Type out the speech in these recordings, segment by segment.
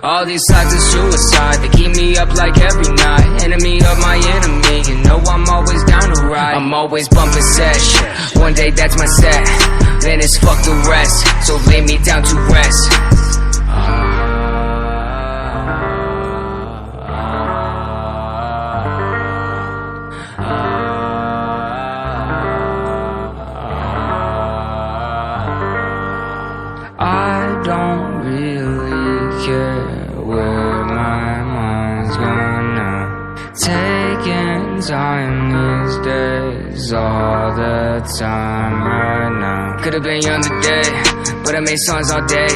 All these thoughts of suicide, they keep me up like every night. Enemy of my enemy, you know I'm always down to ride. I'm always bumping sesh, one day that's my set. Then it's fuck the rest, so lay me down to rest. I don't really care where my mind's gone now. Taking time these days, all the time right now. Could've been young today, but I made songs all day.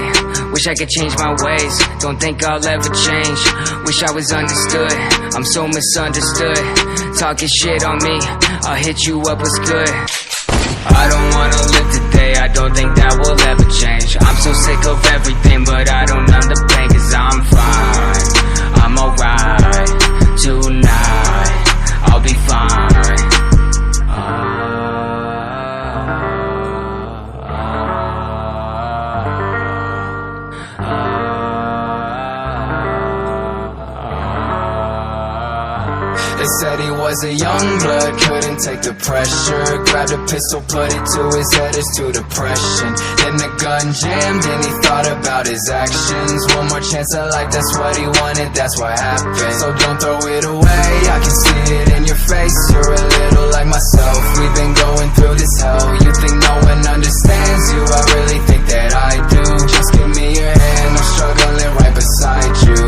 Wish I could change my ways, don't think I'll ever change. Wish I was understood, I'm so misunderstood. Talking shit on me, I'll hit you up, what's good? I don't wanna live today, I don't think that will ever change. I'm so sick of everything, but I don't numb the pain, cause I'm fine, I'm alright. Tonight, I'll be fine. They said he was a young blood, couldn't take the pressure. Grabbed a pistol, put it to his head, it's to depression. Then the gun jammed and he thought about his actions. One more chance at life, that's what he wanted, that's what happened. So don't throw it away, I can see it in your face. You're a little like myself, we've been going through this hell. You think no one understands you, I really think that I do. Just give me your hand, I'm struggling right beside you.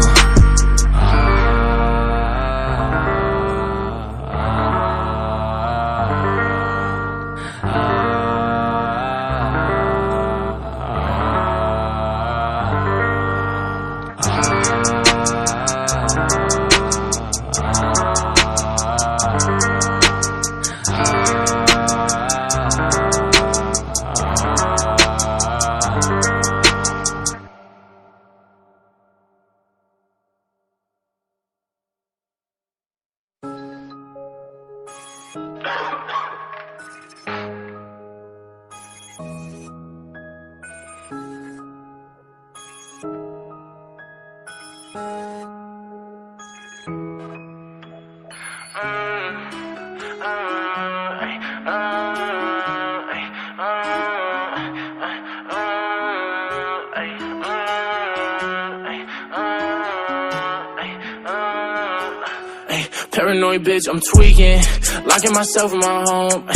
Paranoid bitch, I'm tweaking, locking myself in my home.